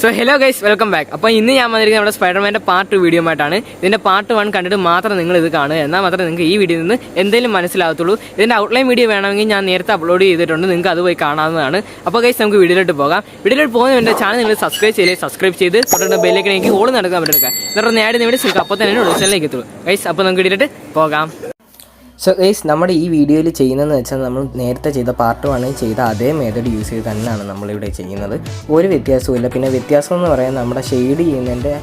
So hello guys, welcome back. അപ്പോൾ ഇന്ന് ഞാൻ വന്നിരിക്കുന്നത് നമ്മുടെ സ്പൈഡർമാൻ്റെ പാർട്ട് 2 വീഡിയോ ആയിട്ടാണ്. ഇതിൻ്റെ പാർട്ട് 1 കണ്ടിട്ട് മാത്രം നിങ്ങൾ ഇത് കാണുക, എന്നാൽ മാത്രമേ നിങ്ങൾക്ക് ഈ വീഡിയോയിൽ നിന്ന് എന്തെങ്കിലും മനസ്സിലാകത്തുള്ളൂ. ഇതിൻ്റെ ഔട്ട്ലൈൻ വീഡിയോ വേണമെങ്കിൽ ഞാൻ നേരത്തെ അപ്ലോഡ് ചെയ്തിട്ടുണ്ട്, നിങ്ങൾക്ക് അത് പോയി കാണാവുന്നതാണ്. അപ്പോൾ ഗൈസ് നമുക്ക് വീഡിയോയിലോട്ട് പോകാം. വീഡിയോയിലോട്ട് പോകുന്ന എൻ്റെ ചാനൽ നിങ്ങൾ സബ്സ്ക്രൈബ് ചെയ്ത് തൊട്ടുള്ള ബെല്ലേക്ക് എനിക്ക് ഓൾ നടക്കാൻ പറ്റുക. എന്നിട്ട് നേരെ ഇവിടെ നിങ്ങൾക്ക് അപ്പോൾ തന്നെ ഒറിജിനലിലേക്ക് എത്തുള്ളൂ. ഗൈസ് അപ്പോൾ നമുക്ക് വീഡിയോയിലോട്ട് പോകാം. സോ ഗൈസ്, നമ്മുടെ ഈ വീഡിയോയിൽ ചെയ്യുന്നതെന്ന് വെച്ചാൽ നമ്മൾ നേരത്തെ ചെയ്ത പാർട്ട് 1 ചെയ്ത അതേ മെത്തേഡ് യൂസ് ചെയ്ത് തന്നെയാണ് നമ്മളിവിടെ ചെയ്യുന്നത്. ഒരു വ്യത്യാസവും. പിന്നെ വ്യത്യാസം എന്ന് പറയാൻ നമ്മുടെ ഷെയ്ഡ് ചെയ്യുന്നതിൻ്റെ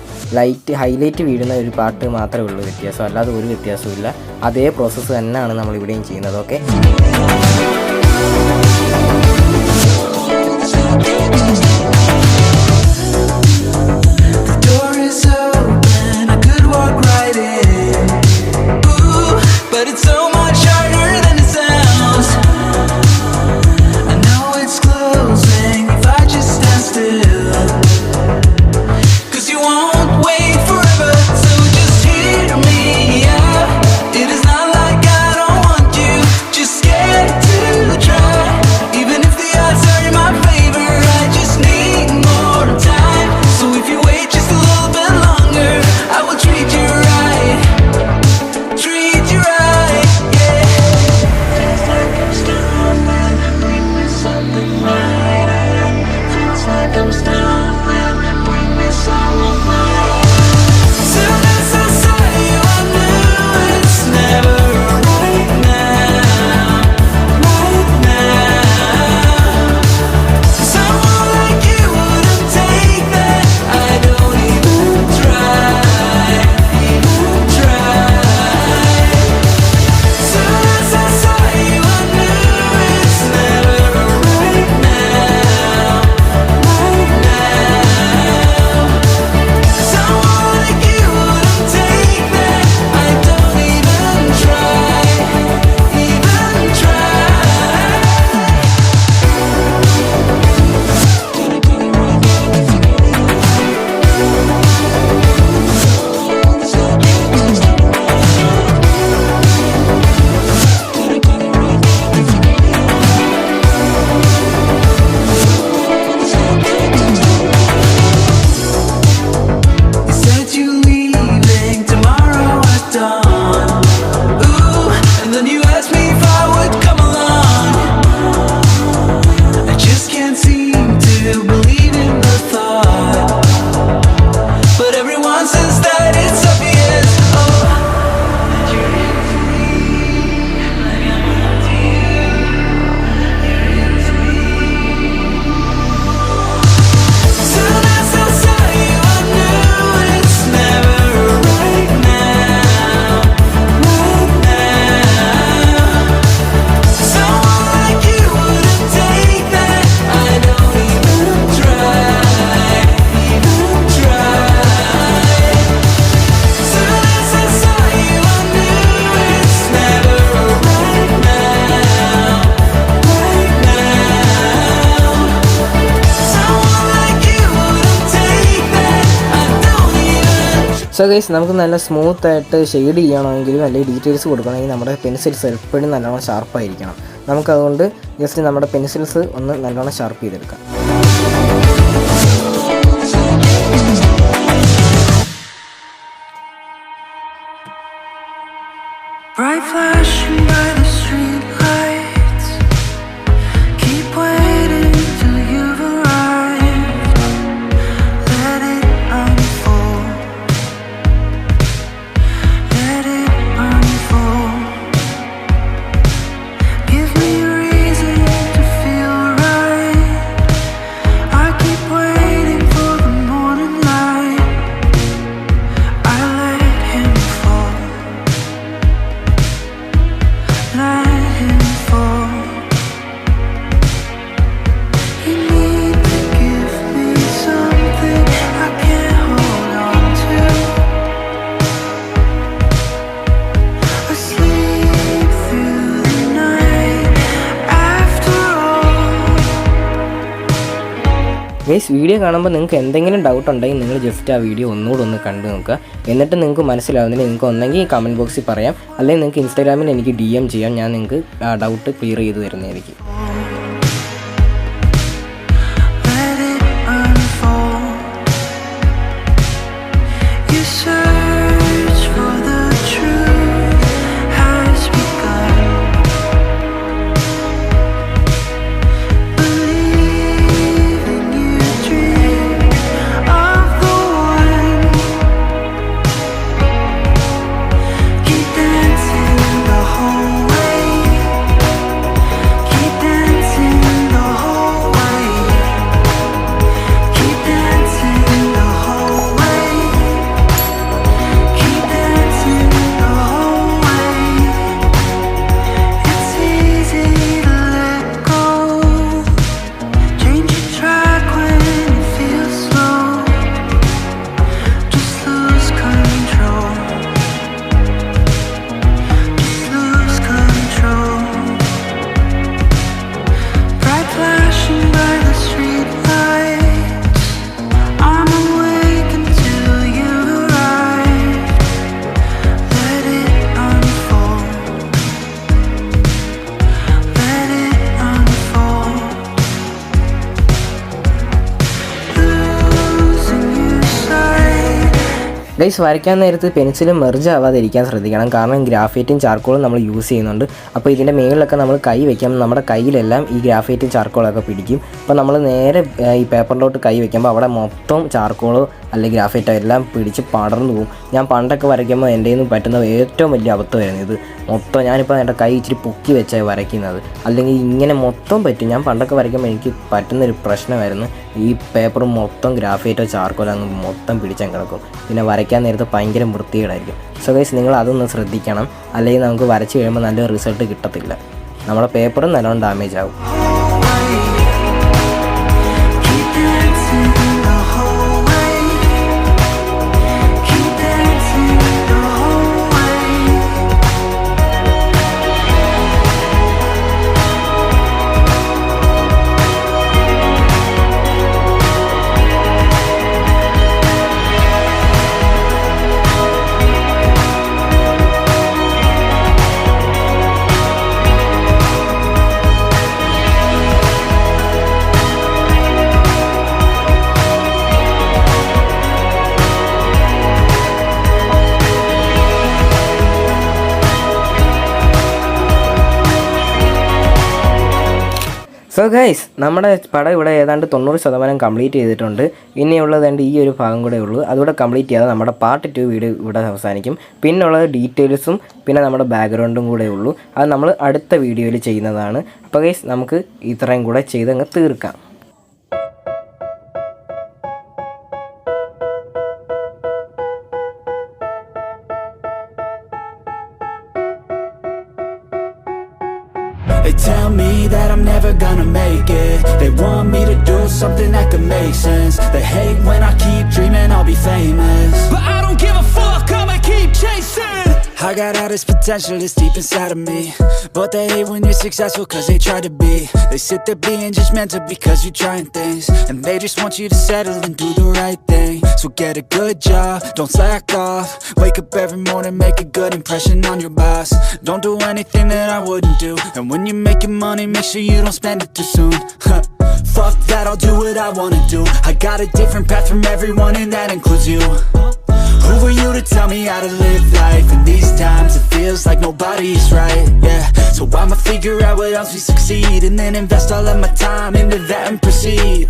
ഹൈലൈറ്റ് വീഴുന്ന ഒരു പാർട്ട് മാത്രമേ ഉള്ളൂ വ്യത്യാസം, അല്ലാതെ ഒരു വ്യത്യാസവും. അതേ പ്രോസസ്സ് തന്നെയാണ് നമ്മളിവിടെയും ചെയ്യുന്നത്. ഓക്കെ, സോ ഗൈസ്, നമുക്ക് നല്ല സ്മൂത്തായിട്ട് ഷെയ്ഡ് ചെയ്യണമെങ്കിലും അല്ലെങ്കിൽ ഡീറ്റെയിൽസ് കൊടുക്കണമെങ്കിൽ നമ്മുടെ പെൻസിൽസ് എപ്പോഴും നല്ലോണം ഷാർപ്പായിരിക്കണം. നമുക്കതുകൊണ്ട് ജസ്റ്റ് നമ്മുടെ പെൻസിൽസ് ഒന്ന് നല്ലോണം ഷാർപ്പ് ചെയ്തെടുക്കാം. ഗൈസ്, വീഡിയോ കാണുമ്പോൾ നിങ്ങൾക്ക് എന്തെങ്കിലും ഡൗട്ട് ഉണ്ടെങ്കിൽ നിങ്ങൾ ജസ്റ്റ് ആ വീഡിയോ ഒന്നുകൂടെ ഒന്ന് കണ്ടു നോക്കുക. എന്നിട്ട് നിങ്ങൾക്ക് മനസ്സിലാവുന്നില്ല, നിങ്ങൾക്ക് ഒന്നെങ്കിൽ കമൻറ്റ് ബോക്സിൽ പറയാം, അല്ലെങ്കിൽ നിങ്ങൾക്ക് ഇൻസ്റ്റാഗ്രാമിൽ എനിക്ക് DM ചെയ്യാം. ഞാൻ നിങ്ങൾക്ക് ആ ഡൗട്ട് ക്ലിയർ ചെയ്ത് തരുന്നതായിരിക്കും. ഗൈസ്, വരയ്ക്കാൻ നേരത്ത് പെൻസിൽ മെർജ് ആവാതിരിക്കാൻ ശ്രദ്ധിക്കണം. കാരണം ഗ്രാഫൈറ്റും ചാർക്കോളും നമ്മൾ യൂസ് ചെയ്യുന്നുണ്ട്. അപ്പോൾ ഇതിൻ്റെ മേളിലൊക്കെ നമ്മൾ കൈ വയ്ക്കുമ്പോൾ നമ്മുടെ കയ്യിലെല്ലാം ഈ ഗ്രാഫൈറ്റും ചാർക്കോളൊക്കെ പിടിക്കും. അപ്പോൾ നമ്മൾ നേരെ ഈ പേപ്പറിലോട്ട് കൈ വയ്ക്കുമ്പോൾ അവിടെ മൊത്തം ചാർക്കോളോ അല്ലെങ്കിൽ ഗ്രാഫൈറ്റോ എല്ലാം പിടിച്ച് പടർന്നു പോകും. ഞാൻ പണ്ടൊക്കെ വരയ്ക്കുമ്പോൾ എൻ്റെ നിന്ന് പറ്റുന്ന ഏറ്റവും വലിയ അബദ്ധമായിരുന്നു ഇത്. മൊത്തം ഞാനിപ്പോൾ എൻ്റെ കൈ ഇച്ചിരി പൊക്കി വെച്ചാൽ വരയ്ക്കുന്നത്, അല്ലെങ്കിൽ ഇങ്ങനെ മൊത്തം പറ്റും. ഞാൻ പണ്ടൊക്കെ വരയ്ക്കുമ്പോൾ എനിക്ക് പറ്റുന്നൊരു പ്രശ്നമായിരുന്നു, ഈ പേപ്പർ മൊത്തം ഗ്രാഫൈറ്റോ ചാർക്കോലോ അങ്ങ് മൊത്തം പിടിച്ചാൽ കിടക്കും. പിന്നെ വരയ്ക്കാൻ നേരത്ത് ഭയങ്കര വൃത്തികേടായിരിക്കും. സോ ഗൈസ്, നിങ്ങൾ അതൊന്ന് ശ്രദ്ധിക്കണം, അല്ലെങ്കിൽ നമുക്ക് വരച്ച് കഴിയുമ്പോൾ നല്ലൊരു റിസൾട്ട് കിട്ടത്തില്ല. നമ്മുടെ പേപ്പറും നല്ലോണം ഡാമേജ് ആവും. സോ ഗൈസ്, നമ്മുടെ പടം ഇവിടെ ഏതാണ്ട് 90% കംപ്ലീറ്റ് ചെയ്തിട്ടുണ്ട്. ഇനിയുള്ളത് ഈ ഒരു ഭാഗം കൂടെ ഉള്ളൂ. അതുകൂടെ കംപ്ലീറ്റ് ചെയ്യാതെ നമ്മുടെ പാർട്ട് 2 വീഡിയോ ഇവിടെ അവസാനിക്കും. പിന്നുള്ളത് ഡീറ്റെയിൽസും പിന്നെ നമ്മുടെ ബാക്ക്ഗ്രൗണ്ടും കൂടെ ഉള്ളൂ. അത് നമ്മൾ അടുത്ത വീഡിയോയിൽ ചെയ്യുന്നതാണ്. അപ്പോൾ ഗൈസ്, നമുക്ക് ഇത്രയും കൂടെ ചെയ്തങ്ങ് തീർക്കാം. They tell me that I'm never gonna make it. They want me to do something that could make sense. They hate when I keep dreaming I'll be famous, but I don't give a fuck, I'ma keep chasing. I got all this potential that's deep inside of me, but they hate when you're successful cause they try to be. They sit there being judgmental because you're trying things, and they just want you to settle and do the right thing. So get a good job, don't slack off. Wake up every morning, make a good impression on your boss. Don't do anything that I wouldn't do, and when you're making money, make sure you don't spend it too soon. Fuck that, I'll do what I wanna do. I got a different path from everyone, and that includes you. Who are you to tell me how to live life? In these times it feels like nobody's right, yeah. So I'ma figure out what else we succeed, and then invest all of my time into that and proceed.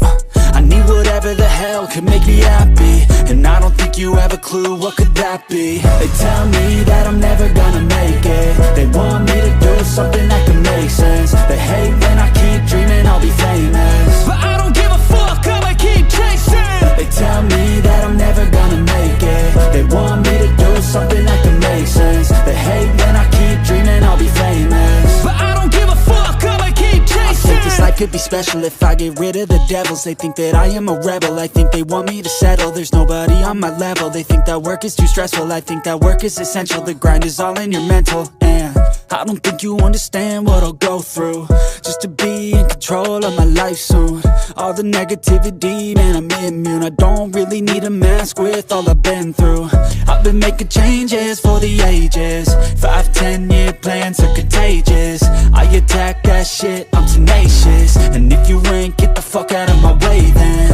I need whatever the hell could make me happy, and I don't think you have a clue what could that be. They tell me that I'm never gonna make it. They want me to do something that can make sense. They hate when I keep dreaming I'll be famous, but I don't give a fuck, I'ma keep chasing. They tell me that I'm never gonna make it. They want me to do something that can make sense. They hate when I keep dreaming I'll be famous, but I don't give a fuck, I'ma keep chasing. I think this life could be special if I get rid of the devils. They think that I am a rebel, I think they want me to settle. There's nobody on my level. They think that work is too stressful, I think that work is essential. The grind is all in your mental, and I don't think you understand what I'll go through just to be in control of my life soon. All the negativity, man, I'm immune. I don't really need a mask with all I've been through. I've been making changes for the ages. 5-10 year plans are contagious. I attack that shit, I'm tenacious. And if you ain't, get the fuck out of my way then.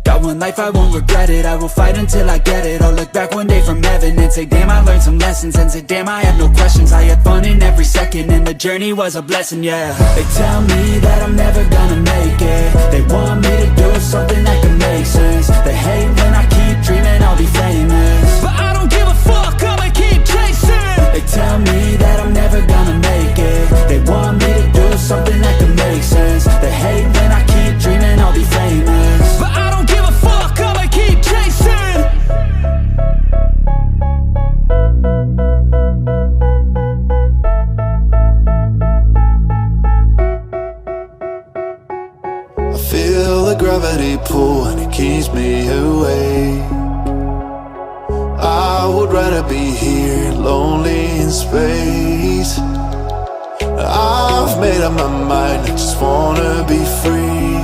Got one life, I won't regret it. I will fight until I get it. I'll look back one day from heaven and say, damn, I learned some lessons. And say, damn, I had no questions. I had fun in every second, and the journey was a blessing, yeah. They tell me that I'm never gonna make it. They want me to do something that can make sense. They hate when I keep dreaming I'll be famous, but I don't give a fuck, I'ma keep chasing. They tell me that I'm never gonna make it. They want me to do something that can make sense. They hate when I keep dreaming I'll be famous, but I don't give a fuck, I'ma keep chasing. I feel the gravity pull and it keeps me awake. I would rather be here, lonely in space. I've made up my mind, I just wanna be free.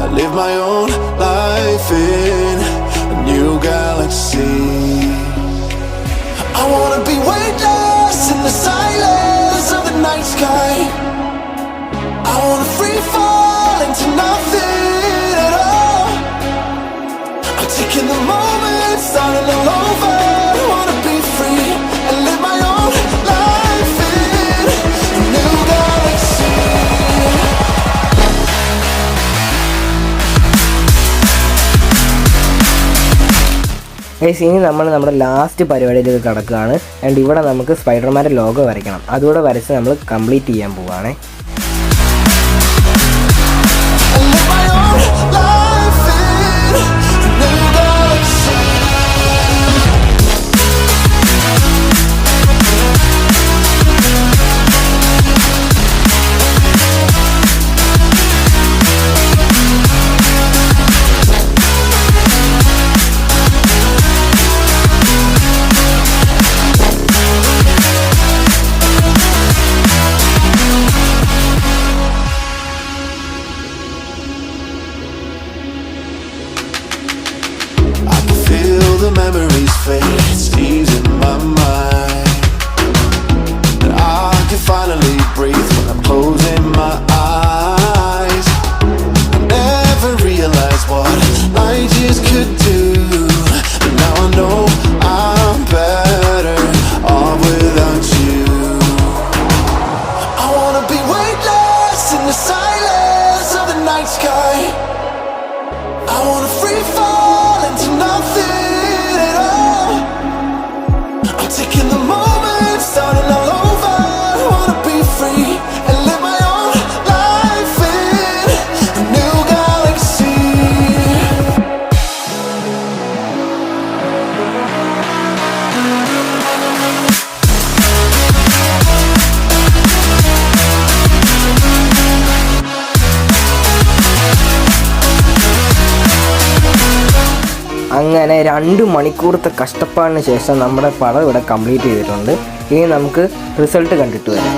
I live my own life in a new galaxy. I wanna be weightless in the silence of the night sky. I wanna free fall into nothing at all. I'm taking the moment, starting alone. Guys ഇനി നമ്മൾ നമ്മുടെ last പരിപാടിയിലേക്ക് കിടക്കുകയാണ്. And ഇവിടെ നമുക്ക് സ്പൈഡർമാൻ്റെ logo വരയ്ക്കണം. അതുകൂടെ വരച്ച് നമ്മൾ കംപ്ലീറ്റ് ചെയ്യാൻ പോവുകയാണേ. The memories fade, it stays in my mind. I can finally breathe when I'm closing my eyes. I never realized what I just could do, but now I know I'm better off without you. I wanna be weightless in the silence of the night sky. I wanna free fall into nothing. Taking the moment, starting all over. I wanna be free and live my own life in a new galaxy. അങ്ങനെ 2 മണിക്കൂറത്തെ കഷ്ടപ്പാടിന് ശേഷം നമ്മുടെ പടം ഇവിടെ complete ചെയ്തിട്ടുണ്ട്. ഇനി നമുക്ക് result കണ്ടിട്ട് വരാം.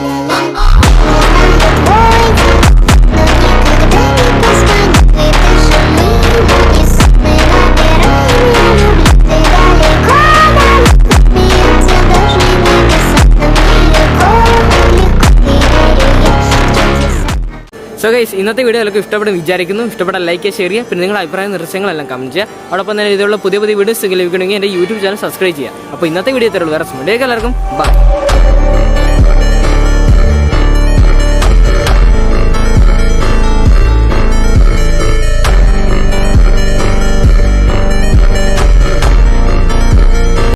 സോ ഗൈസ് ഇന്നത്തെ വീഡിയോ എല്ലാവർക്കും ഇഷ്ടപ്പെടും വിചാരിക്കുന്നു. ഇഷ്ടപ്പെട്ട ലൈക്ക് ഷെയർ ചെയ്യുക. പിന്നെ നിങ്ങളുടെ അഭിപ്രായ നിർദ്ദേശങ്ങളെല്ലാം കമന്റ് ചെയ്യുക. അതോടൊപ്പം തന്നെ ഇതുള്ള പുതിയ വീഡിയോസ് ലഭിക്കണമെങ്കിൽ എൻ്റെ യൂട്യൂബ് ചാനൽ സബ്സ്ക്രൈബ് ചെയ്യുക. അപ്പോൾ ഇന്നത്തെ വീഡിയോ തരുള്ളൂ. വേറെ വീഡിയോ എല്ലാവർക്കും ബൈ.